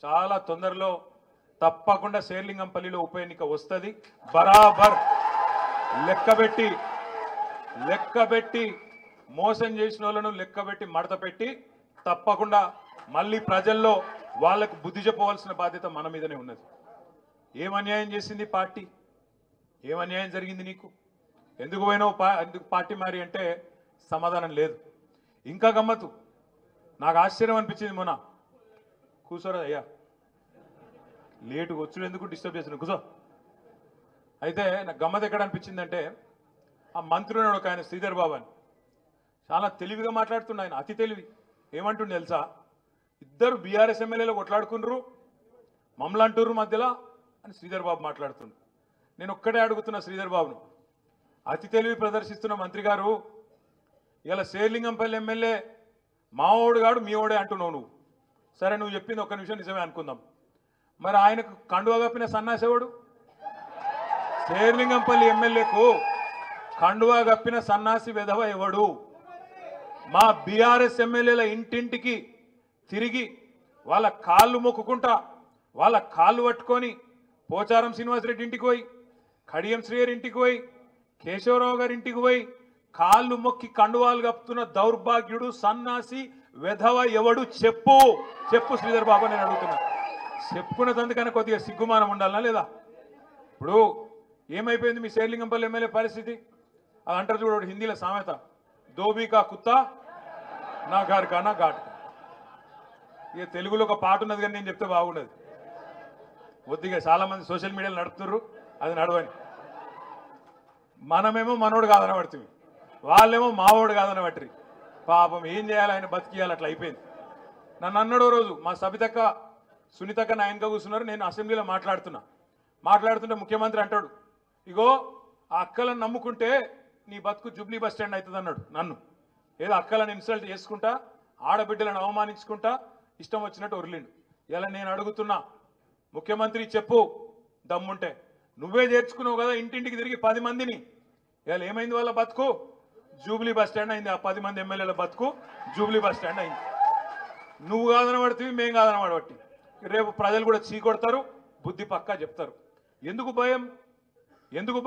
చాలా తొందరలో తప్పకుండా శేర్లింగంపల్లిలో ఉప ఎన్నిక వస్తుంది. బరాబర్ లెక్కబెట్టి మోసం చేసిన వాళ్ళను లెక్కబెట్టి మడత పెట్టి తప్పకుండా మళ్ళీ ప్రజల్లో వాళ్ళకు బుద్ధి చెప్పవలసిన బాధ్యత మన మీదనే ఉన్నది. ఏం అన్యాయం చేసింది పార్టీ? ఏం అన్యాయం జరిగింది నీకు? ఎందుకు పోయినావు ఎందుకు పార్టీ మారి అంటే సమాధానం లేదు. ఇంకా గమ్మత్తు, నాకు ఆశ్చర్యం అనిపించింది. మొన్న కూర్చోరా అయ్యా, లేటుగా వచ్చుడు ఎందుకు డిస్టర్బ్ చేసిన, కూర్చో. అయితే నాకు గమ్మత్ ఎక్కడ అనిపించిందంటే, ఆ మంత్రి ఉన్నాడు ఒక ఆయన శ్రీధర్ బాబు అని, చాలా తెలివిగా మాట్లాడుతుండే ఆయన, అతి తెలివి. ఏమంటుండే తెలుసా? ఇద్దరు బీఆర్ఎస్ ఎమ్మెల్యేలు కొట్లాడుకున్నారు, మమ్మల్ని అంటుర్రు మధ్యలో అని శ్రీధర్ బాబు మాట్లాడుతుండు. నేను ఒక్కడే అడుగుతున్నా శ్రీధర్ బాబును, అతి తెలివి ప్రదర్శిస్తున్న మంత్రి గారు, ఇలా శేర్లింగంపల్లి ఎమ్మెల్యే మావోడు గాడు మీ ఓడే అంటున్నావు నువ్వు. సరే, నువ్వు చెప్పింది ఒక్క నిమిషం నిజమే అనుకుందాం. మరి ఆయనకు కండువా కప్పిన సన్నాసేవాడు? శేర్లింగంపల్లి ఎమ్మెల్యేకు కండువా కప్పిన సన్నాసి వెధవ ఎవడు? మా బీఆర్ఎస్ ఎమ్మెల్యేల ఇంటింటికి తిరిగి వాళ్ళ కాళ్ళు మొక్కుకుంటా, వాళ్ళ కాళ్ళు పట్టుకొని పోచారం శ్రీనివాసరెడ్డి ఇంటికి పోయి, కడియం శ్రీగారి ఇంటికి పోయి, కేశవరావు గారి ఇంటికి పోయి కాళ్ళు మొక్కి కండువాలు కప్పుతున్న దౌర్భాగ్యుడు సన్నాసి వెధవ ఎవడు? చెప్పు శ్రీధర్ బాబు, నేను అడుగుతున్నా. చెప్పుకున్నదందుకని కొద్దిగా సిగ్గుమానం ఉండాలనా లేదా? ఇప్పుడు ఏమైపోయింది మీ శేర్లింగంపల్లి ఎమ్మెల్యే పరిస్థితి? అది అంటారు చూడు హిందీలో సామెత, దోబీకా కుత్తా నా గారికా నా ఘాట్. ఇక తెలుగులో ఒక పాట ఉన్నది కానీ నేను చెప్తే బాగుండదు. కొద్దిగా చాలా మంది సోషల్ మీడియాలో నడుపుతున్నారు, అది నడవని. మనమేమో మనోడు కాదనబడుతుంది, వాళ్ళేమో మావోడు కాదనబట్టి పాపం ఏం చేయాలి, ఆయన బతికియాలి, అట్లా అయిపోయింది. నన్ను అన్నాడో రోజు మా సబితక్క సునీతక్క నాయనగా కూర్చున్నారు, నేను అసెంబ్లీలో మాట్లాడుతుంటే ముఖ్యమంత్రి అంటాడు, ఇగో ఆ అక్కలను నమ్ముకుంటే నీ బతుకు జూబ్లీ బస్ స్టాండ్ అవుతుంది అన్నాడు. నన్ను ఏదో అక్కలను ఇన్సల్ట్ చేసుకుంటా, ఆడబిడ్డలను అవమానించుకుంటా ఇష్టం వచ్చినట్టు ఒరిలిండు. ఇలా నేను అడుగుతున్నా, ముఖ్యమంత్రి చెప్పు దమ్ముంటే, నువ్వే చేర్చుకున్నావు కదా ఇంటింటికి తిరిగి 10 మందిని, ఇలా ఏమైంది వాళ్ళ బతుకు? జూబ్లీ బస్ స్టాండ్ అయింది. ఆ 10 మంది ఎమ్మెల్యేల బతుకు జూబ్లీ బస్ స్టాండ్ అయింది. నువ్వు కాదనబడుతుంది, మేము కాదనబడబట్టి రేపు ప్రజలు కూడా చీకొడతారు, బుద్ధి పక్కా చెప్తారు. ఎందుకు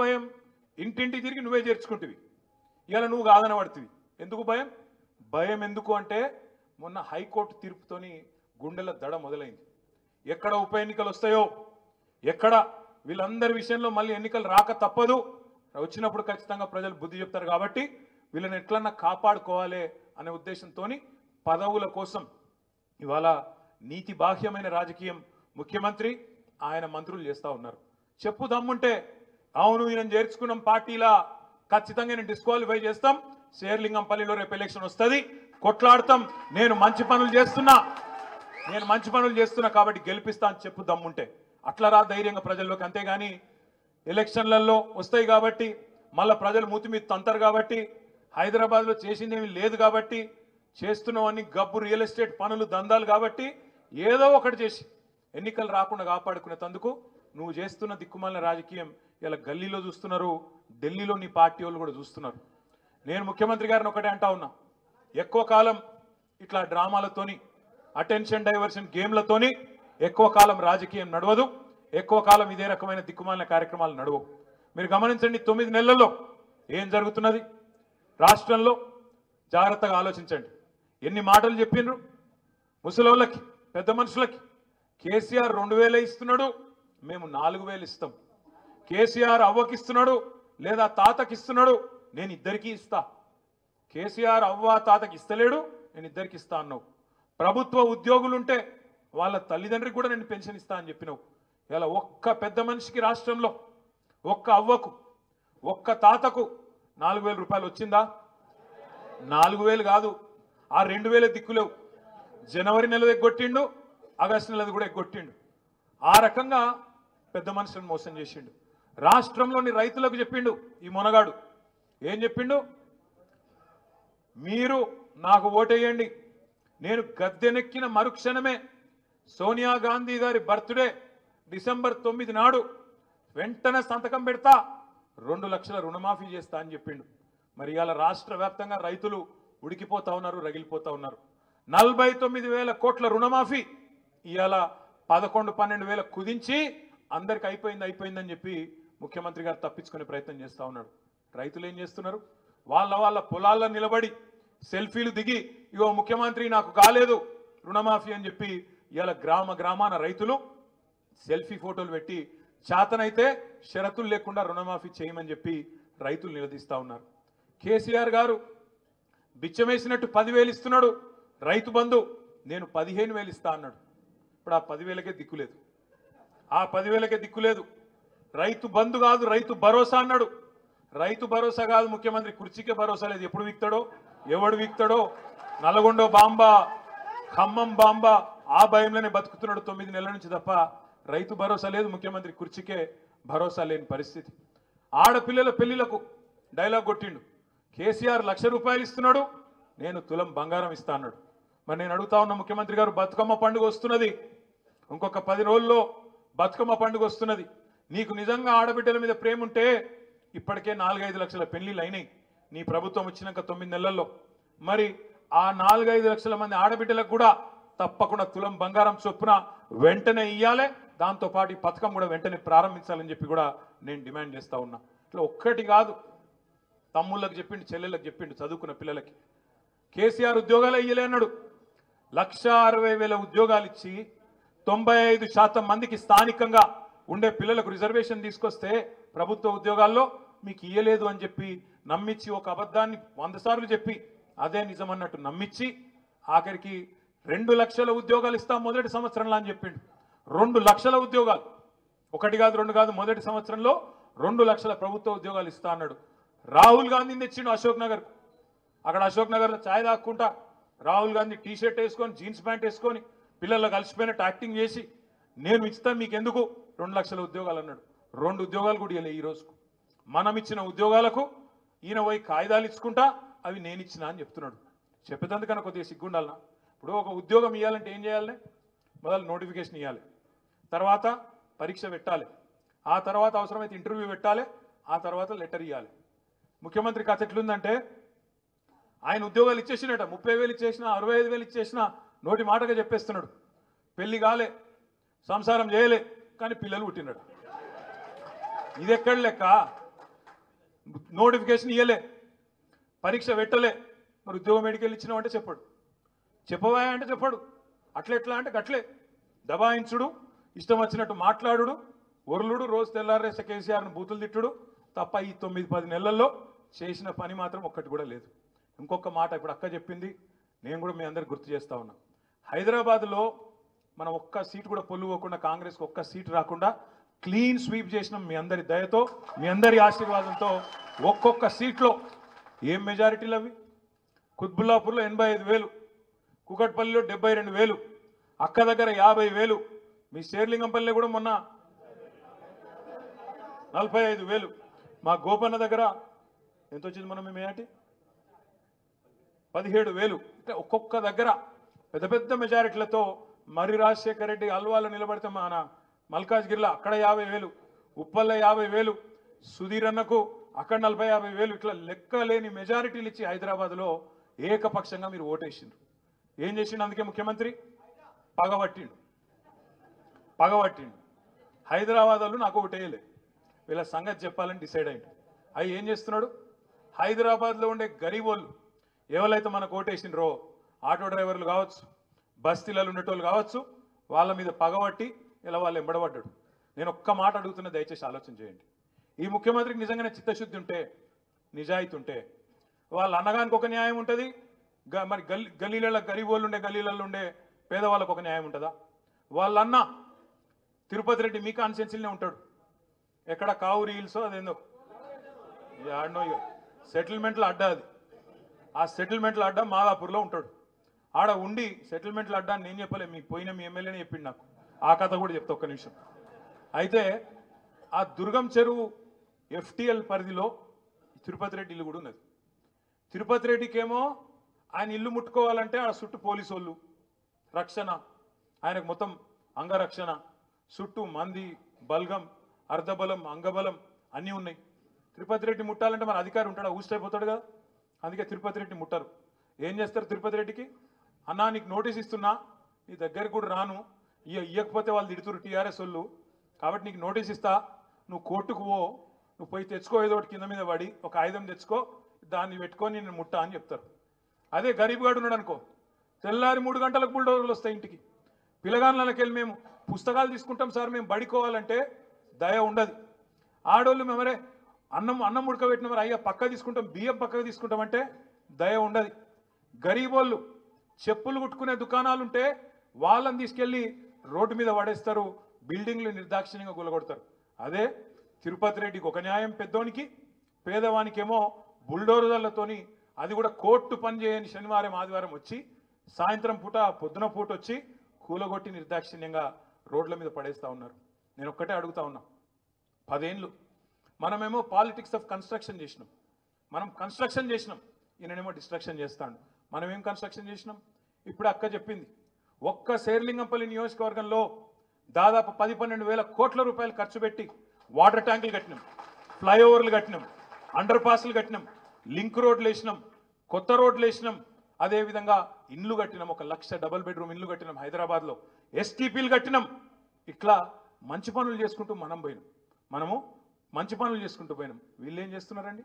భయం? ఇంటింటికి తిరిగి నువ్వే చేర్చుకుంటువి, ఇలా నువ్వు కాదనబడుతుంది. ఎందుకు భయం ఎందుకు అంటే, మొన్న హైకోర్టు తీర్పుతోని గుండెల దడ మొదలైంది. ఎక్కడ ఉప ఎన్నికలు వస్తాయో, ఎక్కడ వీళ్ళందరి విషయంలో మళ్ళీ ఎన్నికలు రాక తప్పదు, వచ్చినప్పుడు ఖచ్చితంగా ప్రజలు బుద్ధి చెప్తారు. కాబట్టి వీళ్ళని ఎట్లన్నా కాపాడుకోవాలి అనే ఉద్దేశంతో పదవుల కోసం ఇవాళ నీతి బాహ్యమైన రాజకీయం ముఖ్యమంత్రి ఆయన మంత్రులు చేస్తూ ఉన్నారు. చెప్పు దమ్ముంటే, అవును ఈయన చేర్చుకున్నాం పార్టీలా, ఖచ్చితంగా నేను డిస్క్వాలిఫై చేస్తాం, శేర్లింగంపల్లిలో రేపు ఎలక్షన్ వస్తుంది, కొట్లాడతాం, నేను మంచి పనులు చేస్తున్నా కాబట్టి గెలిపిస్తా అని చెప్పు దమ్ముంటే. అట్లా రా ధైర్యంగా ప్రజల్లోకి. అంతేగాని ఎలక్షన్లలో వస్తాయి కాబట్టి, మళ్ళీ ప్రజలు మూతి మీద తంతారు కాబట్టి, హైదరాబాద్లో చేసిందేమీ లేదు కాబట్టి, చేస్తున్నవన్నీ గబ్బు రియల్ ఎస్టేట్ పనులు దందాలు కాబట్టి, ఏదో ఒకటి చేసి ఎన్నికలు రాకుండా కాపాడుకునేందుకు నువ్వు చేస్తున్న దిక్కుమాలిన రాజకీయం ఇలా గల్లీలో చూస్తున్నారు, ఢిల్లీలో నీ పార్టీ వాళ్ళు కూడా చూస్తున్నారు. నేను ముఖ్యమంత్రి గారిని ఒకటే అంటా ఉన్నా, ఎక్కువ కాలం ఇట్లా డ్రామాలతోని, అటెన్షన్ డైవర్షన్ గేమ్లతోని ఎక్కువ కాలం రాజకీయం నడవదు, ఎక్కువ కాలం ఇదే రకమైన దిక్కుమాలిన కార్యక్రమాలు నడవవు. మీరు గమనించండి, 9 నెలల్లో ఏం జరుగుతున్నది రాష్ట్రంలో జాగ్రత్తగా ఆలోచించండి. ఎన్ని మాటలు చెప్పిండ్రు ముసలోళ్ళకి, పెద్ద మనుషులకి. కేసీఆర్ 2000 ఇస్తున్నాడు, మేము 4000 ఇస్తాం. కేసీఆర్ అవ్వకిస్తున్నాడు లేదా తాతకి ఇస్తున్నాడు, నేను ఇద్దరికీ ఇస్తా. కేసీఆర్ అవ్వ తాతకి ఇస్తలేడు, నేను ఇద్దరికి ఇస్తా అన్నావు. ప్రభుత్వ ఉద్యోగులుంటే వాళ్ళ తల్లిదండ్రికి కూడా నేను పెన్షన్ ఇస్తా అని చెప్పినావు. ఇలా ఒక్క పెద్ద మనిషికి రాష్ట్రంలో, ఒక్క అవ్వకు, ఒక్క తాతకు 4000 రూపాయలు వచ్చిందా? 4000 కాదు, ఆ 2000 దిక్కులేవు. జనవరి నెల ఎగ్గొట్టిండు, ఆగస్టు నెలది కూడా ఎగ్గొట్టిండు. ఆ రకంగా పెద్ద మనుషులను మోసం చేసిండు. రాష్ట్రంలోని రైతులకు చెప్పిండు ఈ మొనగాడు. ఏం చెప్పిండు? మీరు నాకు ఓటేయండి, నేను గద్దెనెక్కిన మరుక్షణమే సోనియా గాంధీ గారి బర్త్డే డిసెంబర్ 9 నాడు వెంటనే సంతకం పెడతా, 2 లక్షల రుణమాఫీ చేస్తా అని చెప్పిండు. మరి ఇవాళ రాష్ట్ర వ్యాప్తంగా రైతులు ఉడికిపోతా ఉన్నారు, రగిలిపోతా ఉన్నారు. 49,000 కోట్ల రుణమాఫీ ఇవాళ 11-12 వేల కుదించి అందరికి అయిపోయిందని చెప్పి ముఖ్యమంత్రి గారు తప్పించుకునే ప్రయత్నం చేస్తూ ఉన్నాడు. రైతులు ఏం చేస్తున్నారు? వాళ్ళ పొలాల్లో నిలబడి సెల్ఫీలు దిగి ఇగో ముఖ్యమంత్రి నాకు కాలేదు రుణమాఫీ అని చెప్పి ఇవాళ గ్రామాన రైతులు సెల్ఫీ ఫోటోలు పెట్టి చేతనైతే షరతులు లేకుండా రుణమాఫీ చేయమని చెప్పి రైతులు నిలదీస్తూ ఉన్నారు. కేసీఆర్ గారు బిచ్చమేసినట్టు 10,000 ఇస్తున్నాడు. రైతు బంధు నేను 15,000 ఇస్తా అన్నాడు. ఇప్పుడు ఆ 10,000కే దిక్కులేదు. ఆ 10,000కే దిక్కులేదు. రైతు బంధు కాదు రైతు భరోసా అన్నాడు. రైతు భరోసా కాదు ముఖ్యమంత్రి కుర్చీకే భరోసా లేదు. ఎప్పుడు వీక్తాడో ఎవడు వీక్తాడో నల్గొండ బాంబా ఖమ్మం బాంబా ఆ భయంలోనే బతుకుతున్నాడు 9 నెలల నుంచి తప్ప రైతు భరోసా లేదు. ముఖ్యమంత్రి కుర్చీకే భరోసా లేని పరిస్థితి. ఆడపిల్లల పెళ్లిలకు డైలాగ్ కొట్టిండు. కేసీఆర్ ₹1,00,000 ఇస్తున్నాడు, నేను తులం బంగారం ఇస్తా అన్నాడు. మరి నేను అడుగుతా ఉన్న ముఖ్యమంత్రి గారు బతుకమ్మ పండుగ వస్తున్నది, ఇంకొక 10 రోజుల్లో బతుకమ్మ పండుగ వస్తున్నది. నీకు నిజంగా ఆడబిడ్డల మీద ప్రేమ ఉంటే ఇప్పటికే 4-5 లక్షల పెళ్లిళ్ళు అయినాయి నీ ప్రభుత్వం వచ్చినాక 9 నెలల్లో. మరి ఆ 4-5 లక్షల మంది ఆడబిడ్డలకు కూడా తప్పకుండా తులం బంగారం చొప్పున వెంటనే ఇయ్యాలి. దాంతోపాటు ఈ పథకం కూడా వెంటనే ప్రారంభించాలని చెప్పి కూడా నేను డిమాండ్ చేస్తా ఉన్నా. ఇట్లా ఒక్కటి కాదు, తమ్ముళ్ళకి చెప్పిండు, చెల్లెళ్ళకి చెప్పిండు, చదువుకున్న పిల్లలకి. కేసీఆర్ ఉద్యోగాలు ఇయ్యలే అన్నాడు. 1,60,000 ఉద్యోగాలు ఇచ్చి 95% మందికి స్థానికంగా ఉండే పిల్లలకు రిజర్వేషన్ తీసుకొస్తే ప్రభుత్వ ఉద్యోగాల్లో మీకు ఇయ్యలేదు అని చెప్పి నమ్మించి ఒక అబద్ధాన్ని 100 సార్లు చెప్పి అదే నిజమన్నట్టు నమ్మించి ఆఖరికి 2 లక్షల ఉద్యోగాలు ఇస్తాం మొదటి సంవత్సరంలో అని చెప్పిండు. 2 లక్షల ఉద్యోగాలు, ఒకటి కాదు రెండు కాదు, మొదటి సంవత్సరంలో 2 లక్షల ప్రభుత్వ ఉద్యోగాలు ఇస్తా అన్నాడు. రాహుల్ గాంధీని తెచ్చిండు అశోక్ నగర్. అక్కడ అశోక్ నగర్లో ఛాయ్ తాక్కుంటా రాహుల్ గాంధీ టీ షర్ట్ వేసుకొని జీన్స్ ప్యాంట్ వేసుకొని పిల్లల్లో కలిసిపోయినట్టు యాక్టింగ్ చేసి నేను ఇస్తాను మీకు ఎందుకు 2 లక్షల ఉద్యోగాలు అన్నాడు. 2 ఉద్యోగాలు కూడా ఇవ్వలే ఈ రోజుకు. మనం ఇచ్చిన ఉద్యోగాలకు ఈయన పోయి కాగితాలు ఇచ్చుకుంటా అవి నేను ఇచ్చినా అని చెప్తున్నాడు. చెప్పేదందుకన్నా కొద్దిగా సిగ్గుండాలనా? ఇప్పుడు ఒక ఉద్యోగం ఇవ్వాలంటే ఏం చేయాలి? మొదలు నోటిఫికేషన్ ఇవ్వాలి, తర్వాత పరీక్ష పెట్టాలి, ఆ తర్వాత అవసరమైతే ఇంటర్వ్యూ పెట్టాలి, ఆ తర్వాత లెటర్ ఇవ్వాలి. ముఖ్యమంత్రి కథ ఎట్లుందంటే ఆయన ఉద్యోగాలు ఇచ్చేసినట 30,000 ఇచ్చేసినా 65,000 ఇచ్చేసినా నోటి మాటగా చెప్పేస్తున్నాడు. పెళ్లి కాలే, సంసారం చేయలే, కానీ పిల్లలు పుట్టినాడు. ఇది ఎక్కడ లెక్క? నోటిఫికేషన్ ఇవ్వలే, పరీక్ష పెట్టలే, మరి ఉద్యోగం ఎడికెళ్ళి ఇచ్చినావు అంటే చెప్పాడు, చెప్పవా అంటే చెప్పాడు. అట్లెట్లా అంటే గట్లే దబాయించుడు, ఇష్టం వచ్చినట్టు మాట్లాడు, ఒరులుడు, రోజు తెల్లారేసే కేసీఆర్ను బూతులు తిట్టుడు తప్ప ఈ 9-10 నెలల్లో చేసిన పని మాత్రం ఒక్కటి కూడా లేదు. ఇంకొక మాట ఇప్పుడు అక్క చెప్పింది, నేను కూడా మీ అందరికి గుర్తు చేస్తా ఉన్నా. హైదరాబాద్లో మనం ఒక్క సీటు కూడా పొల్లుకోకుండా, కాంగ్రెస్కి ఒక్క సీటు రాకుండా క్లీన్ స్వీప్ చేసినాం. మీ అందరి దయతో, మీ అందరి ఆశీర్వాదంతో ఒక్కొక్క సీట్లో ఏం మెజారిటీలు అవి? కుత్బుల్లాపూర్లో 85,000, కూకట్పల్లిలో 72,000, అక్క దగ్గర 50,000, మీ శేర్లింగంపల్లి కూడా మొన్న 45,000, మా గోపన్న దగ్గర ఎంత వచ్చింది మొన్న మీ మేయాటి 17,000. అంటే ఒక్కొక్క దగ్గర పెద్ద పెద్ద మెజారిటీలతో మరి రాజశేఖర రెడ్డి అల్వాలో నిలబడితే మన మల్కాజ్గిరిలో అక్కడ 50,000, ఉప్పల్లో 50,000, సుధీర్ అన్నకు అక్కడ 40-50,000, ఇట్లా లెక్కలేని మెజారిటీలు ఇచ్చి హైదరాబాద్లో ఏకపక్షంగా మీరు ఓటేసిండ్రు. ఏం చేసిండు? అందుకే ముఖ్యమంత్రి పగబట్టిండు. హైదరాబాద్ వాళ్ళు నాకు ఓటేయలే, వీళ్ళ సంగతి చెప్పాలని డిసైడ్ అయ్యిండు. అవి ఏం చేస్తున్నాడు? హైదరాబాద్లో ఉండే గరీబోళ్ళు ఎవరైతే మనకు ఓటేసిండ్రో, ఆటో డ్రైవర్లు కావచ్చు, బస్తీలలో ఉండేటోళ్ళు కావచ్చు, వాళ్ళ మీద పగబట్టి ఇలా వాళ్ళు ఎంబడబడ్డాడు. నేను ఒక్క మాట అడుగుతున్నా, దయచేసి ఆలోచన చేయండి. ఈ ముఖ్యమంత్రికి నిజంగానే చిత్తశుద్ధి ఉంటే, నిజాయితీ ఉంటే, వాళ్ళ అన్నగానికి ఒక న్యాయం ఉంటుంది, మరి గల్లీలలో గరీబోళ్ళు ఉండే గల్లీలలో ఉండే పేదవాళ్ళకు ఒక న్యాయం ఉంటుందా? వాళ్ళన్న తిరుపతి రెడ్డి మీ కాన్స్టిట్యున్సీలోనే ఉంటాడు, ఎక్కడ కావురి హిల్సో అదేందో ఆడనో సెటిల్మెంట్ల అడ్డా, అది ఆ సెటిల్మెంట్ల అడ్డా మాదాపూర్లో ఉంటాడు. ఆడ ఉండి సెటిల్మెంట్ల అడ్డా నేను చెప్పలే, మీకు పోయిన మీ ఎమ్మెల్యేనే చెప్పిండు నాకు. ఆ కథ కూడా చెప్తా ఒక్క నిమిషం. అయితే ఆ దుర్గం చెరువు FTL పరిధిలో తిరుపతి రెడ్డి ఇల్లు కూడా ఉన్నది. తిరుపతి రెడ్డికేమో ఆయన ఇల్లు ముట్టుకోవాలంటే ఆ చుట్టూ పోలీసు వాళ్ళు రక్షణ, ఆయనకు మొత్తం అంగరక్షణ, చుట్టూ మంది, బల్గం, అర్ధబలం, అంగబలం అన్నీ ఉన్నాయి. తిరుపతి రెడ్డి ముట్టాలంటే మన అధికారి ఉంటాడా? ఊసిపోతాడు కదా. అందుకే తిరుపతి రెడ్డి ముట్టరు. ఏం చేస్తారు తిరుపతి రెడ్డికి? అన్నా నీకు నోటీస్ ఇస్తున్నా, నీ దగ్గరికి కూడా రాను, ఇవ్వకపోతే వాళ్ళు తిడుతురు టీఆర్ఎస్ వాళ్ళు. కాబట్టి నీకు నోటీస్ ఇస్తా, నువ్వు కోర్టుకు పో, నువ్వు పోయి తెచ్చుకో, ఏదో ఒకటి కింద మీద పడి ఒక ఆయుధం తెచ్చుకో, దాన్ని పెట్టుకొని నేను ముట్టా అని చెప్తారు. అదే గరీబ్ గాడు ఉన్నాడు అనుకో, తెల్లారి 3 గంటలకు బుల్డోజర్లు వస్తాయి ఇంటికి. పిల్లగాళ్ళకి వెళ్ళి మేము పుస్తకాలు తీసుకుంటాం సార్, మేము బడికోవాలంటే దయ ఉండదు. ఆడోళ్ళు మేమరే అన్నం ఉడకబెట్టిన మరి అయ్యా పక్క తీసుకుంటాం, బియ్యం పక్కకు తీసుకుంటామంటే దయ ఉండదు. గరీబోళ్ళు చెప్పులు కుట్టుకునే దుకాణాలు ఉంటే వాళ్ళని తీసుకెళ్ళి రోడ్డు మీద పడేస్తారు, బిల్డింగ్లు నిర్దాక్షిణ్యంగా కూలగొడతారు. అదే తిరుపతి రెడ్డికి ఒక న్యాయం పెద్దోనికి, పేదవానికేమో బుల్డోజర్లతోని, అది కూడా కోర్టు పని చేయని శనివారం ఆదివారం వచ్చి సాయంత్రం పూట పొద్దున పూట వచ్చి కూలగొట్టి నిర్దాక్షిణ్యంగా రోడ్ల మీద పడేస్తూ ఉన్నారు. నేను ఒక్కటే అడుగుతా ఉన్నా, 10 ఏళ్ళు మనమేమో పాలిటిక్స్ ఆఫ్ కన్స్ట్రక్షన్ చేసినాం, మనం కన్స్ట్రక్షన్ చేసినాం, ఈయననేమో డిస్ట్రక్షన్ చేస్తాడు. మనం ఏం కన్స్ట్రక్షన్ చేసినాం? ఇప్పుడు అక్క చెప్పింది, ఒక్క శేర్లింగంపల్లి నియోజకవర్గంలో దాదాపు 10-12 వేల కోట్ల రూపాయలు ఖర్చు పెట్టి వాటర్ ట్యాంకులు కట్టినాం, ఫ్లైఓవర్లు కట్టినాం, అండర్ పాస్లు కట్టినాం, లింక్ రోడ్లు వేసినాం, కొత్త రోడ్లు వేసినాం, అదేవిధంగా ఇండ్లు కట్టినాం, 1 లక్ష డబుల్ బెడ్రూమ్ ఇండ్లు కట్టినాం హైదరాబాద్లో, ఎస్టీపీలు కట్టినాం. ఇట్లా మంచి పనులు చేసుకుంటూ మనము మంచి పనులు చేసుకుంటూ పోయినాం. వీళ్ళు ఏం చేస్తున్నారండి?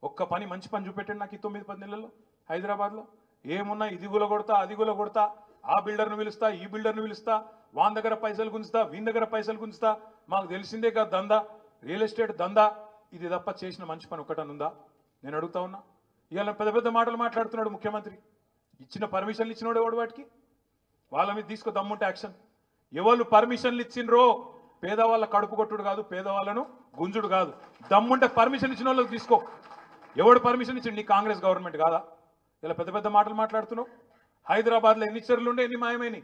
ఒక్క పని మంచి పని చూపెట్టండి నాకు ఈ 9-10 నెలల్లో హైదరాబాద్లో. ఏమున్నా ఇది గులగొడతా, అది గులగొడతా, ఆ బిల్డర్ను పిలుస్తా, ఈ బిల్డర్ను పిలుస్తా, వాని దగ్గర పైసలు గుంజుతా, వీని దగ్గర పైసలు గుంజుతా, మాకు తెలిసిందే కదా దందా, రియల్ ఎస్టేట్ దందా, ఇది తప్ప చేసిన మంచి పని ఒక్కటనుందా? నేను అడుగుతా ఉన్నా. ఇవాళ పెద్ద పెద్ద మాటలు మాట్లాడుతున్నాడు ముఖ్యమంత్రి. ఇచ్చిన పర్మిషన్లు ఇచ్చినోడు ఎవడు? వాటికి వాళ్ళ మీద తీసుకో దమ్ముంటే యాక్షన్. ఎవరు పర్మిషన్లు ఇచ్చిండ్రో పేదవాళ్ళ కడుపు కొట్టుడు కాదు, పేదవాళ్ళను గుంజుడు కాదు. దమ్ముంటే పర్మిషన్ ఇచ్చిన వాళ్ళకి తీసుకో. ఎవడు పర్మిషన్ ఇచ్చిండు? నీ కాంగ్రెస్ గవర్నమెంట్ కాదా? ఇలా పెద్ద పెద్ద మాటలు మాట్లాడుతున్నావు. హైదరాబాద్లో ఎన్ని చెరువులు ఉండే, ఎన్ని మాయమైనాయి?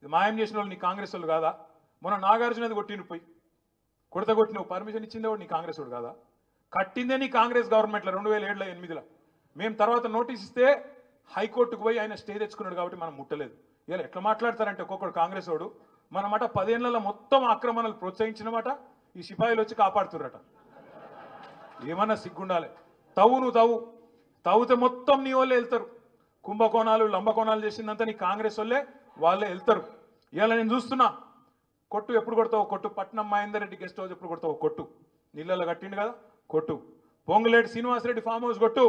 ఇది మాయం చేసిన వాళ్ళు నీ కాంగ్రెస్ వాళ్ళు కాదా? మొన్న నాగార్జునది కొట్టిండు, పోయి కొట్టినవు, పర్మిషన్ ఇచ్చిందే వాడు నీ కాంగ్రెస్ వాడు కాదా? కట్టిందే నీ కాంగ్రెస్ గవర్నమెంట్లో 2007లో 8లో. మేము తర్వాత నోటీస్ ఇస్తే హైకోర్టుకు పోయి ఆయన స్టే తెచ్చుకున్నాడు కాబట్టి మనం ముట్టలేదు. ఇలా ఎట్లా మాట్లాడతారంటే ఒక్కొక్కడు కాంగ్రెస్ వాడు, మనమాట 10 ఏళ్లలో మొత్తం ఆక్రమణలు ప్రోత్సహించినమాట ఈ సిపాయిలు వచ్చి కాపాడుతుర్రట. ఏమన్నా సిగ్గుండాలి. నువ్వు తవ్వుతే మొత్తం నీ వాళ్ళే వెళ్తారు. కుంభకోణాలు లంబకోణాలు చేసిందంతా నీ కాంగ్రెస్ వాళ్ళే వెళ్తారు. ఇవాళ నేను చూస్తున్నా, కొట్టు ఎప్పుడు కొడతావు? కొట్టు. పట్నం మహేందర్ రెడ్డి గెస్ట్ హౌస్ ఎప్పుడు కొడతావు? కొట్టు. నీళ్ళలో కట్టిండు కదా, కొట్టు. పొంగులేటి శ్రీనివాసరెడ్డి ఫామ్ హౌస్ కొట్టు.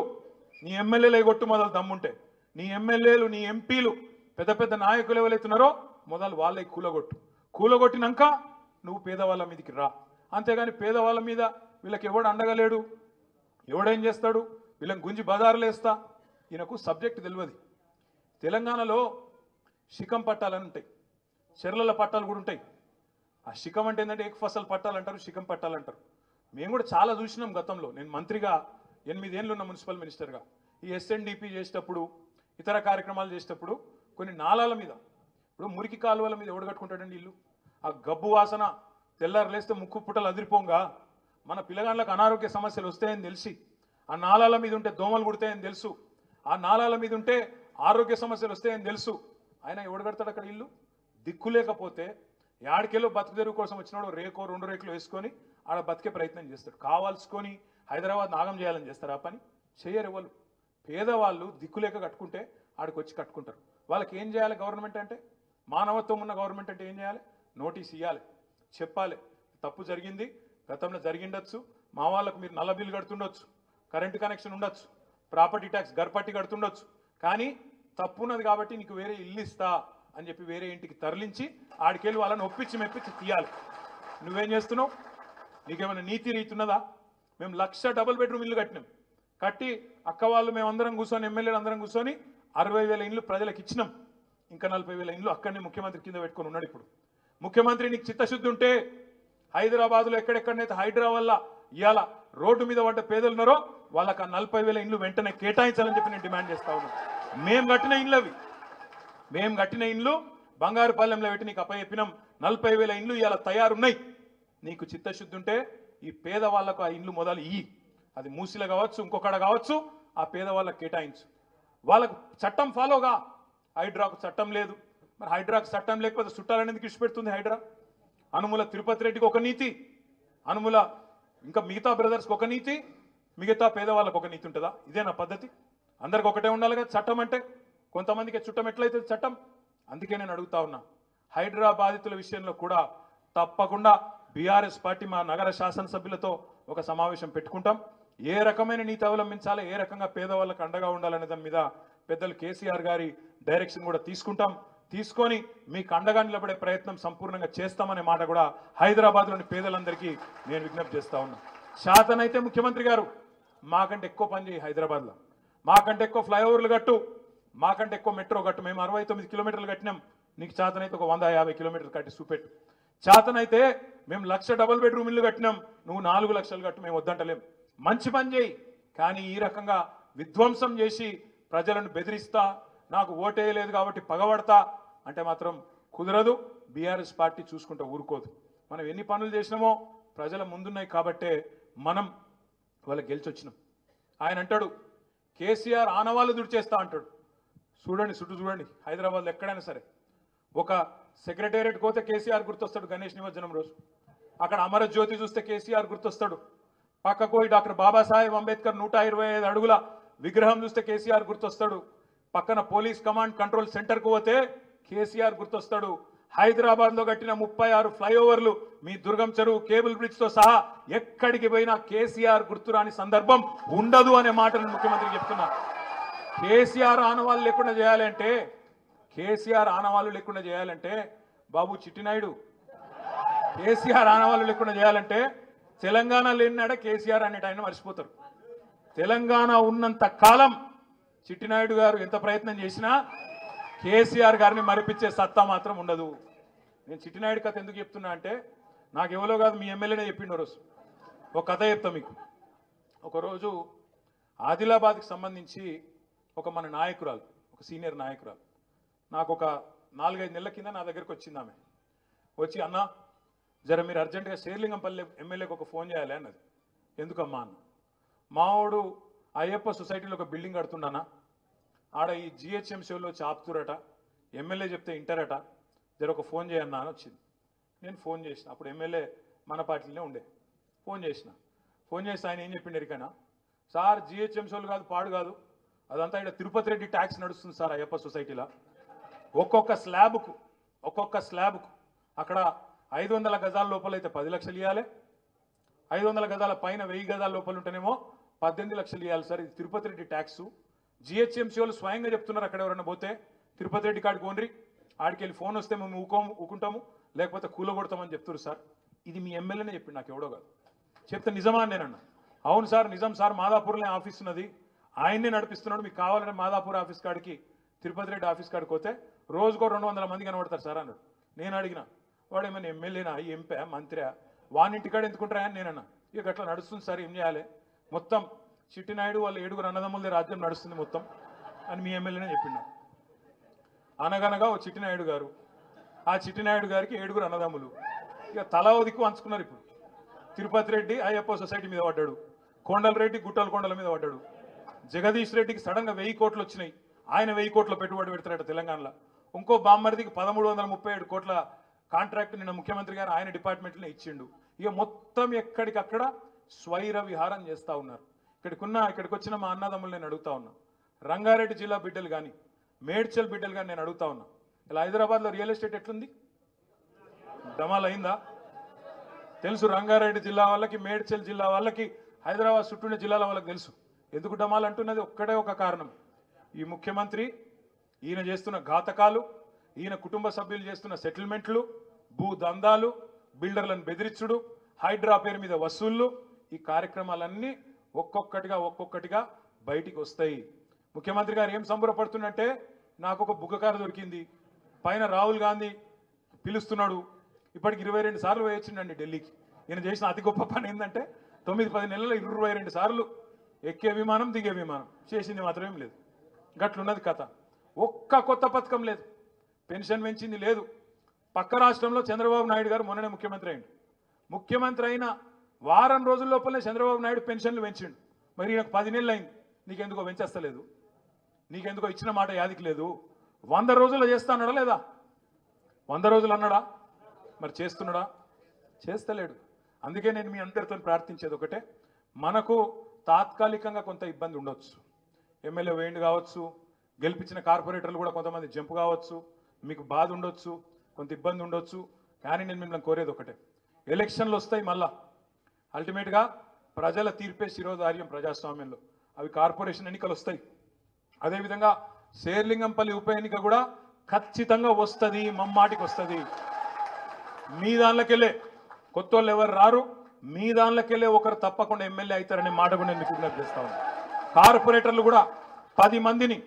నీ ఎమ్మెల్యేలే కొట్టు మొదలు దమ్ముంటే. నీ ఎమ్మెల్యేలు, నీ ఎంపీలు, పెద్ద పెద్ద నాయకులు ఎవరైతున్నారో మొదలు వాళ్ళే కూలగొట్టినాక నువ్వు పేదవాళ్ళ మీదకి రా. అంతేగాని పేదవాళ్ళ మీద వీళ్ళకి ఎవడు అండగలేడు, ఎవడేం చేస్తాడు, వీళ్ళని గుంజి బజార్లు వేస్తా. ఈయనకు సబ్జెక్ట్ తెలియదు. తెలంగాణలో శిఖం పట్టాలని ఉంటాయి, చెర్లల పట్టాలు కూడా ఉంటాయి. ఆ శిఖం అంటే ఏంటంటే ఏక ఫసల్ పట్టాలు అంటారు, శిఖం పట్టాలు అంటారు. మేము కూడా చాలా చూసినాం గతంలో. నేను మంత్రిగా 8 ఏళ్ళు ఉన్న మున్సిపల్ మినిస్టర్గా ఈ ఎస్ఎన్డిపి చేసేటప్పుడు, ఇతర కార్యక్రమాలు చేసేటప్పుడు కొన్ని నాలాల మీద, ఇప్పుడు మురికి కాలువల మీద ఎవడు కట్టుకుంటాడండి ఇల్లు? ఆ గబ్బు వాసన తెల్లారు లేస్తే ముక్కు పుట్టలు అదిరిపోంగా మన పిల్లగాళ్ళకు అనారోగ్య సమస్యలు వస్తాయని తెలిసి, ఆ నాలాల మీద ఉంటే దోమలు కుడతాయని తెలుసు, ఆ నాలాల మీద ఉంటే ఆరోగ్య సమస్యలు వస్తాయని తెలుసు. ఆయన ఎవడు కడతాడు అక్కడ ఇల్లు? దిక్కు లేకపోతే యాడికెళ్ళో బతుకు తెరువు కోసం వచ్చినాడు రేకో 2 రేకులు వేసుకొని ఆడ బతికే ప్రయత్నం చేస్తాడు. కావాల్సుకొని హైదరాబాద్ నాగం చేయాలని చేస్తారు. ఆ పని చేయరు ఎవరు. పేదవాళ్ళు దిక్కులేక కట్టుకుంటే ఆడికి వచ్చి కట్టుకుంటారు. వాళ్ళకి ఏం చేయాలి గవర్నమెంట్ అంటే? మానవత్వం ఉన్న గవర్నమెంట్ అంటే ఏం చేయాలి? నోటీస్ ఇవ్వాలి, చెప్పాలి, తప్పు జరిగింది, గతంలో జరిగిండొచ్చు, మా వాళ్ళకు మీరు నల్ల బిల్లు కడుతుండొచ్చు, కరెంటు కనెక్షన్ ఉండొచ్చు, ప్రాపర్టీ ట్యాక్స్ గర్పట్టి కడుతుండొచ్చు, కానీ తప్పున్నది కాబట్టి నీకు వేరే ఇల్లు ఇస్తా అని చెప్పి వేరే ఇంటికి తరలించి ఆడికెళ్ళి వాళ్ళని ఒప్పించి మెప్పించి తీయాలి. నువ్వేం చేస్తున్నావు? నీకేమైనా నీతి రీతున్నదా? మేము 1 లక్ష డబుల్ బెడ్రూమ్ ఇల్లు కట్టినాం. కట్టి అక్క వాళ్ళు మేమందరం కూర్చొని, ఎమ్మెల్యేలు అందరం కూర్చొని 60,000 ఇండ్లు ప్రజలకు ఇచ్చినాం. ఇంకా 40,000 ఇండ్లు అక్కడనే ముఖ్యమంత్రి కింద పెట్టుకొని ఉన్నాడు. ఇప్పుడు ముఖ్యమంత్రి నీకు చిత్తశుద్ధి ఉంటే హైదరాబాద్లో ఎక్కడెక్కడనైతే హైడ్రా వల్ల ఇవాళ రోడ్డు మీద పడ్డ పేదలు ఉన్నారో వాళ్ళకి ఆ 40,000 ఇండ్లు వెంటనే కేటాయించాలని చెప్పి నేను డిమాండ్ చేస్తా ఉన్నాను. మేము కట్టిన ఇండ్లు అవి, మేము కట్టిన ఇండ్లు బంగారుపాలెంలో పెట్టి నీకు అప్పచెప్పినాం. 40,000 ఇండ్లు ఇవాళ తయారున్నాయి. నీకు చిత్తశుద్ధి ఉంటే ఈ పేదవాళ్లకు ఆ ఇండ్లు మొదలు ఇయ్యి. అది మూసిలో కావచ్చు, ఇంకొకడ కావచ్చు, ఆ పేదవాళ్ళకి కేటాయించు. వాళ్ళకు చట్టం ఫాలోగా. హైడ్రాకు చట్టం లేదు. మరి హైడ్రాకు చట్టం లేకపోతే చుట్టాలని ఎందుకు ఇచ్చిపెడుతుంది హైడ్రా? అనుముల తిరుపతి రెడ్డికి ఒక నీతి, అనుముల ఇంకా మిగతా బ్రదర్స్కి ఒక నీతి, మిగతా పేదవాళ్ళకు ఒక నీతి ఉంటుందా? ఇదేనా పద్ధతి? అందరికి ఒకటే ఉండాలి కదా చట్టం అంటే. కొంతమందికి చుట్టం ఎట్లయితే చట్టం. అందుకే నేను అడుగుతా ఉన్నా, హైదరాబాదితుల విషయంలో కూడా తప్పకుండా బీఆర్ఎస్ పార్టీ మా నగర శాసనసభ్యులతో ఒక సమావేశం పెట్టుకుంటాం. ఏ రకమైన నీతి అవలంబించాలి, ఏ రకంగా పేదవాళ్ళకు అండగా ఉండాలనే దాని మీద పెద్దలు కేసీఆర్ గారి డైరెక్షన్ కూడా తీసుకొని మీకు అండగా నిలబడే ప్రయత్నం సంపూర్ణంగా చేస్తామనే మాట కూడా హైదరాబాద్లోని పేదలందరికీ నేను విజ్ఞప్తి చేస్తా ఉన్నా. శాతనైతే ముఖ్యమంత్రి గారు మాకంటే ఎక్కువ పని చేయి, హైదరాబాద్లో మాకంటే ఎక్కువ ఫ్లైఓవర్లు కట్టు, మాకంటే ఎక్కువ మెట్రో కట్టు. మేము 69 కిలోమీటర్లు కట్టినాం, నీకు చేతనైతే ఒక 150 కిలోమీటర్లు కట్టి చూపెట్టు. చేతనైతే మేము 1,00,000 డబుల్ బెడ్రూమ్ ఇల్లు కట్టినాం, నువ్వు 4 లక్షలు కట్టు, మేము వద్దంటలేం. మంచి పని చేయి, కానీ ఈ రకంగా విధ్వంసం చేసి ప్రజలను బెదిరిస్తా, నాకు ఓటేయలేదు కాబట్టి పగబడతా అంటే మాత్రం కుదరదు. బీఆర్ఎస్ పార్టీ చూసుకుంటూ ఊరుకోదు. మనం ఎన్ని పనులు చేసినామో ప్రజల ముందున్నాయి కాబట్టే మనం వాళ్ళకి గెలిచొచ్చినాం. ఆయన అంటాడు కేసీఆర్ ఆనవాళ్ళు దుడిచేస్తా అంటాడు. చూడండి, చుట్టూ చూడండి, హైదరాబాద్లో ఎక్కడైనా సరే ఒక సెక్రటేరియట్ పోతే కేసీఆర్ గుర్తొస్తాడు గణేష్ నిమజ్జనం రోజు. అక్కడ అమరజ్యోతి చూస్తే కేసీఆర్ గుర్తొస్తాడు. పక్కకు పోయి డాక్టర్ బాబాసాహెబ్ అంబేద్కర్ 125 అడుగుల విగ్రహం చూస్తే కేసీఆర్ గుర్తొస్తాడు. పక్కన పోలీస్ కమాండ్ కంట్రోల్ సెంటర్కు పోతే కేసీఆర్ గుర్తొస్తాడు. హైదరాబాద్లో కట్టిన 36 ఫ్లైఓవర్లు, మీ దుర్గం చెరువు కేబుల్ బ్రిడ్జ్తో సహా ఎక్కడికి పోయినా కేసీఆర్ గుర్తురాని సందర్భం ఉండదు అనే మాటను ముఖ్యమంత్రి చెప్తున్నా. కేసీఆర్ ఆనవాళ్ళు లేకుండా చేయాలంటే బాబు చిట్టినాయుడు, కేసీఆర్ ఆనవాళ్ళు లేకుండా చేయాలంటే తెలంగాణ లేనినాడే కేసీఆర్ అనేట ఆయన మర్చిపోతారు. తెలంగాణ ఉన్నంత కాలం చిట్టినాయుడు గారు ఎంత ప్రయత్నం చేసినా కేసీఆర్ గారిని మరిపించే సత్తా మాత్రం ఉండదు. నేను చిట్టినాయుడు కథ ఎందుకు చెప్తున్నా అంటే నాకు ఎవరో కాదు, మీ ఎమ్మెల్యేనే చెప్పిండు. రోజు ఒక కథ చెప్తా మీకు. ఒకరోజు ఆదిలాబాద్కి సంబంధించి మన నాయకురాలు, ఒక సీనియర్ నాయకురాలు నాకు ఒక 4-5 నెలల కింద నా దగ్గరికి వచ్చింది. ఆమె వచ్చి, అన్న జర మీరు అర్జెంటుగా శేర్లింగంపల్లి ఎమ్మెల్యేకి ఒక ఫోన్ చేయాలి అన్నది. ఎందుకమ్మా అన్న, మావాడు అయ్యప్ప సొసైటీలో ఒక బిల్డింగ్ కడుతున్నానా, ఆడ ఈ జిహెచ్ఎంసీలో చాపుతురట, ఎమ్మెల్యే చెప్తే ఇంటరట, జర ఒక ఫోన్ చేయన్నా అని వచ్చింది. నేను ఫోన్ చేసిన, అప్పుడు ఎమ్మెల్యే మన పార్టీలోనే ఉండే. ఫోన్ చేస్తే ఆయన ఏం చెప్పిండు ఎరికైనా, సార్ జిహెచ్ఎంసీలు కాదు, పాడు కాదు, అదంతా ఇక్కడ తిరుపతి రెడ్డి ట్యాక్స్ నడుస్తుంది సార్ అయ్యప్ప సొసైటీలో. ఒక్కొక్క స్లాబ్కు అక్కడ 500 గజాల లోపల అయితే 10 లక్షలు ఇవ్వాలి, 500 గజాల పైన 1000 గజాల లోపల ఉంటేనేమో 18 లక్షలు ఇవ్వాలి సార్. ఇది తిరుపతి రెడ్డి ట్యాక్స్. జిహెచ్ఎంసీ వాళ్ళు స్వయంగా చెప్తున్నారు, అక్కడ ఎవరైనా పోతే తిరుపతి రెడ్డి కాడికి ఓన్రి, ఆడికి వెళ్ళి ఫోన్ వస్తే మేము ఊకుంటాము, లేకపోతే కూలగొడతామని చెప్తున్నారు సార్. ఇది మీ ఎమ్మెల్యేనే చెప్పిండు, నాకు ఎవడో కాదు. చెప్తే నిజమా అని నేనన్నా. అవును సార్, నిజం సార్, మాదాపూర్లో ఆఫీస్ ఉన్నది, ఆయన్నే నడిపిస్తున్నాడు, మీకు కావాలంటే మాదాపూర్ ఆఫీస్ కాడికి, తిరుపతి రెడ్డి ఆఫీస్ కాడికి పోతే రోజుకో 200 మంది కనబడతారు సార్ అన్నాడు. నేను అడిగిన, వాడు ఏమైనా ఎమ్మెల్యేనా, ఎంపీ, మంత్రి, వానింటికాడ ఎందుకుంటారా అని నేనన్నా. ఇక అట్లా నడుస్తుంది సార్, ఏం చేయాలి, మొత్తం చిట్టినాయుడు వాళ్ళ 7 అన్నదమ్ములదే రాజ్యం నడుస్తుంది మొత్తం అని మీ ఎమ్మెల్యేనే చెప్పిండు. అనగనగా ఓ చిట్టినాయుడు గారు, ఆ చిట్టినాయుడు గారికి 7 అన్నదమ్ములు, ఇక తలా దిక్కు అంచుకున్నారు. ఇప్పుడు తిరుపతి రెడ్డి అయ్యప్ప సొసైటీ మీద పడ్డాడు, కొండల రెడ్డి కొండల మీద పడ్డాడు, జగదీష్ రెడ్డికి సడన్గా 1000 కోట్లు వచ్చినాయి, ఆయన 1000 కోట్ల పెట్టుబడి పెడతారట తెలంగాణలో. ఇంకో బామ్మరిదికి 1337 కోట్ల కాంట్రాక్ట్ నిన్న ముఖ్యమంత్రి గారు ఆయన డిపార్ట్మెంట్లోనే ఇచ్చిండు. ఇక మొత్తం ఎక్కడికక్కడ స్వైర విహారం చేస్తూ ఉన్నారు. ఇక్కడికి వచ్చిన మా అన్నదమ్ములు నేను అడుగుతా ఉన్నా, రంగారెడ్డి జిల్లా బిడ్డలు కానీ, మేడ్చల్ బిడ్డలు కానీ నేను అడుగుతా ఉన్నా, ఇలా హైదరాబాద్లో రియల్ ఎస్టేట్ ఎట్లుంది, డమాల్ అయిందా? తెలుసు రంగారెడ్డి జిల్లా వాళ్ళకి, మేడ్చల్ జిల్లా వాళ్ళకి, హైదరాబాద్ చుట్టూనే జిల్లాల వాళ్ళకి తెలుసు. ఎందుకు డమాల్ అంటున్నది ఒక్కడే ఒక కారణం, ఈ ముఖ్యమంత్రి, ఈయన చేస్తున్న ఘాతకాలు, ఈయన కుటుంబ సభ్యులు చేస్తున్న సెటిల్మెంట్లు, భూ దందాలు, బిల్డర్లను బెదిరించుడు, హైడ్రా పేరు మీద వసూళ్లు, ఈ కార్యక్రమాలన్నీ ఒక్కొక్కటిగా బయటికి వస్తాయి. ముఖ్యమంత్రి గారు ఏం సంబరపడుతున్నట్టే, నాకు ఒక బుగ్గకారు దొరికింది, పైన రాహుల్ గాంధీ పిలుస్తున్నాడు, ఇప్పటికి 22 సార్లు వేయొచ్చిండండి ఢిల్లీకి. ఈయన చేసిన అతి గొప్ప పని ఏంటంటే 9-10 నెలల్లో 22 సార్లు ఎక్కే విమానం, దిగే విమానం, చేసింది మాత్రం ఏం లేదు. గట్లున్నది కథ. ఒక్క కొత్త పథకం లేదు, పెన్షన్ పెంచింది లేదు. పక్క రాష్ట్రంలో చంద్రబాబు నాయుడు గారు మొన్ననే ముఖ్యమంత్రి అయింది. ముఖ్యమంత్రి అయిన వారం రోజుల లోపలనే చంద్రబాబు నాయుడు పెన్షన్లు పెంచిండు. మరి ఈయనకు 10 నెలలు అయింది, నీకెందుకో పెంచేస్తలేదు, నీకెందుకో ఇచ్చిన మాట యాదికి లేదు. 100 రోజుల్లో చేస్తా అన్నాడా లేదా? 100 రోజులు అన్నాడా? మరి చేస్తున్నాడా? చేస్తలేడు. అందుకే నేను మీ అందరితో ప్రార్థించేది ఒకటే, మనకు తాత్కాలికంగా కొంత ఇబ్బంది ఉండొచ్చు, ఎమ్మెల్యే వేయండి కావచ్చు, గెలిపించిన కార్పొరేటర్లు కూడా కొంతమంది జంపు కావచ్చు, మీకు బాధ ఉండొచ్చు, కొంత ఇబ్బంది ఉండొచ్చు. కానీ నేను మిమ్మల్ని కోరేది ఒకటే, ఎలక్షన్లు వస్తాయి, మళ్ళా అల్టిమేట్గా ప్రజల తీర్పే శిరోధార్యం ప్రజాస్వామ్యంలో. అవి కార్పొరేషన్ ఎన్నికలు వస్తాయి. అదేవిధంగా శేర్లింగంపల్లి ఉప ఎన్నిక కూడా ఖచ్చితంగా వస్తుంది, మమ్మాటికి వస్తుంది. మీ దానిలోకెళ్ళే కొత్త వాళ్ళు ఎవరు రారు, మీ దానిలోకెళ్ళే ఒకరు తప్పకుండా ఎమ్మెల్యే అవుతారనే మాట కూడా నేను మీకు విజ్ఞప్తి చేస్తా ఉన్నాను. కార్పొరేటర్లు కూడా 10 మందిని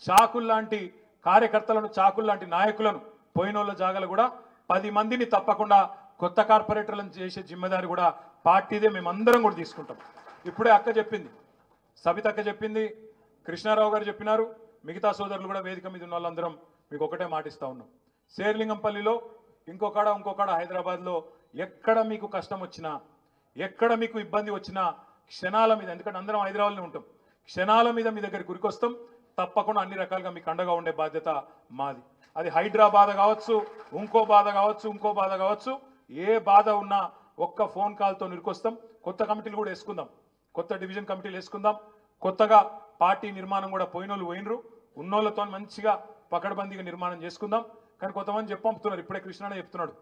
చాకుల్లాంటి కార్యకర్తలను, చాకుల్లాంటి నాయకులను, పోయినోళ్ళ జాగాలు కూడా 10 మందిని తప్పకుండా కొత్త కార్పొరేటర్లను చేసే జిమ్మెదారి కూడా పార్టీదే, మేమందరం కూడా తీసుకుంటాం. ఇప్పుడే అక్క చెప్పింది, సబితక్క చెప్పింది, కృష్ణారావు గారు చెప్పినారు, మిగతా సోదరులు కూడా వేదిక మీద ఉన్న వాళ్ళందరం మీకు ఒకటే మాటిస్తా ఉన్నాం. శేర్లింగంపల్లిలో ఇంకొకడ హైదరాబాద్లో ఎక్కడ మీకు కష్టం వచ్చినా, ఎక్కడ మీకు ఇబ్బంది వచ్చినా క్షణాల మీద, ఎందుకంటే అందరం హైదరాబాద్లో ఉంటాం, క్షణాల మీద మీ దగ్గరికి ఉరికొస్తాం. తప్పకుండా అన్ని రకాలుగా మీకు అండగా ఉండే బాధ్యత మాది. అది హైదరాబాద్ కావచ్చు, ఇంకో బాధ కావచ్చు, ఏ బాధ ఉన్నా ఒక్క ఫోన్ కాల్తో నిరుకొస్తాం. కొత్త కమిటీలు కూడా వేసుకుందాం, కొత్త డివిజన్ కమిటీలు వేసుకుందాం. కొత్తగా పార్టీ నిర్మాణం కూడా పోయినోళ్ళు పోయినరు, ఉన్నోళ్ళతో మంచిగా పకడ్బందీగా నిర్మాణం చేసుకుందాం. కానీ కొంతమంది చెప్పంపుతున్నారు, ఇప్పుడే కృష్ణానే చెప్తున్నాడు,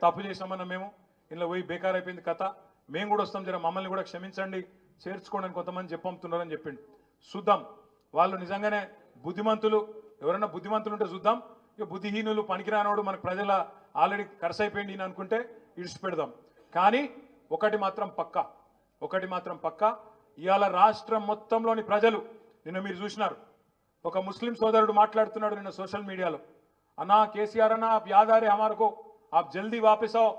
తప్పు చేసినామన్నా మేము ఇలా పోయి బేకార్ అయిపోయింది కథ, మేము కూడా వస్తాం, జర మమ్మల్ని కూడా క్షమించండి, చేర్చుకోండి అని కొంతమంది చెప్పంపుతున్నారని చెప్పిండు. చూద్దాం, వాళ్ళు నిజంగానే బుద్ధిమంతులు, ఎవరైనా బుద్ధిమంతులు ఉంటే చూద్దాం. ఇక బుద్ధిహీనులు, పనికిరానోడు, మనకు ప్రజల ఆల్రెడీ ఖర్చు అయిపోయింది అని అనుకుంటే ఇడిచిపెడదాం. కానీ ఒకటి మాత్రం పక్కా, ఇవాళ రాష్ట్రం మొత్తంలోని ప్రజలు, నిన్న మీరు చూసినారు, ఒక ముస్లిం సోదరుడు మాట్లాడుతున్నాడు నిన్న సోషల్ మీడియాలో, అన్నా కేసీఆర్ అన్నా आप याद आ रहे हमारे को, आप जल्दी वापस आओ,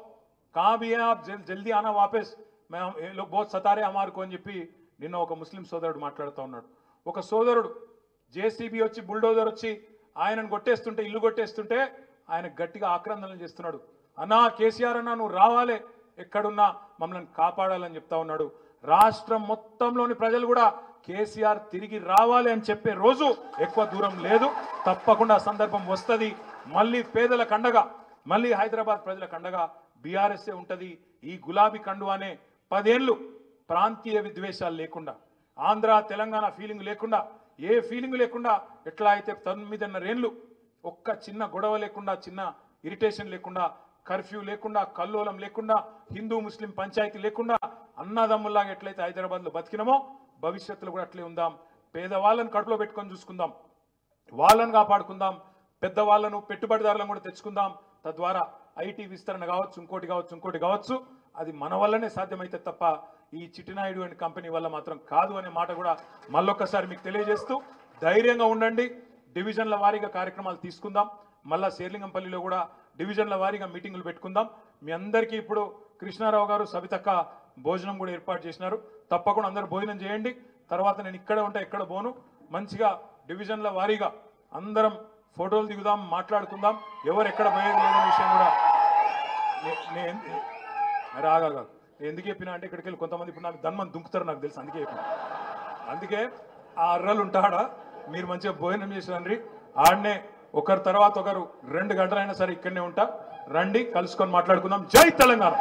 कहाँ भी है आप जल्दी आना वापस, मैं ये लोग बहुत सता रहे हमारे को అని చెప్పి నిన్న ఒక ముస్లిం సోదరుడు మాట్లాడుతూ ఉన్నాడు. ఒక సోదరుడు జేసీబీ వచ్చి, బుల్డోజర్ వచ్చి ఆయనను కొట్టేస్తుంటే, ఇల్లు కొట్టేస్తుంటే ఆయన గట్టిగా ఆక్రందనలు చేస్తున్నాడు. అన్నా కేసీఆర్ అన్నా నువ్వు రావాలే, ఎక్కడున్నా మమ్మల్ని కాపాడాలని చెప్తా ఉన్నాడు. రాష్ట్రం మొత్తంలోని ప్రజలు కూడా కేసీఆర్ తిరిగి రావాలి అని చెప్పే రోజు ఎక్కువ దూరం లేదు. తప్పకుండా సందర్భం వస్తుంది. మళ్ళీ పేదల కండగా, మళ్ళీ హైదరాబాద్ ప్రజల కండగా బీఆర్ఎస్ఏ ఉంటుంది. ఈ గులాబీ కండువానే 10 ఏళ్ళు ప్రాంతీయ విద్వేషాలు లేకుండా, ఆంధ్ర తెలంగాణ ఫీలింగ్ లేకుండా, ఏ ఫీలింగ్ లేకుండా, ఎట్లా అయితే 9.5 ఏళ్ళు ఒక్క చిన్న గొడవ లేకుండా, చిన్న ఇరిటేషన్ లేకుండా, కర్ఫ్యూ లేకుండా, కల్లోలం లేకుండా, హిందూ ముస్లిం పంచాయతీ లేకుండా అన్నదమ్ముల్లాగా ఎట్లయితే హైదరాబాద్లో బతికినామో భవిష్యత్తులో కూడా అట్లే ఉందాం. పేదవాళ్ళని కడుపులో పెట్టుకొని చూసుకుందాం, వాళ్ళని కాపాడుకుందాం, పెద్దవాళ్ళను, పెట్టుబడిదారులను కూడా తెచ్చుకుందాం. తద్వారా ఐటీ విస్తరణ కావచ్చు, ఇంకోటి కావచ్చు, అది మన వల్లనే సాధ్యమైతే తప్ప ఈ చిట్టినాయుడు అండ్ కంపెనీ వల్ల మాత్రం కాదు అనే మాట కూడా మళ్ళొక్కసారి మీకు తెలియజేస్తూ, ధైర్యంగా ఉండండి. డివిజన్ల వారీగా కార్యక్రమాలు తీసుకుందాం. మళ్ళా శేర్లింగంపల్లిలో కూడా డివిజన్ల వారీగా మీటింగులు పెట్టుకుందాం. మీ అందరికీ ఇప్పుడు కృష్ణారావు గారు, సబితక్క భోజనం కూడా ఏర్పాటు చేసినారు. తప్పకుండా అందరూ భోజనం చేయండి. తర్వాత నేను ఇక్కడే ఉంటా, ఎక్కడ పోను. మంచిగా డివిజన్ల వారీగా అందరం ఫోటోలు దిగుదాం, మాట్లాడుకుందాం. ఎవరు ఎక్కడ పోయేది లేదనే విషయం కూడా రాగా ఎందుకు చెప్పినా అంటే, ఇక్కడికి వెళ్ళి కొంతమంది ఇప్పుడు నాకు ధన్మని దుంకుతారు, నాకు తెలుసు, అందుకే చెప్పిన. అందుకే ఆ అర్రలు ఉంటాడా, మీరు మంచిగా భోజనం చేసి రండి. ఆడనే ఒకరి తర్వాత ఒకరు 2 గంటలైనా సరే ఇక్కడనే ఉంటా, రండి, కలుసుకొని మాట్లాడుకుందాం. జై తెలంగాణ.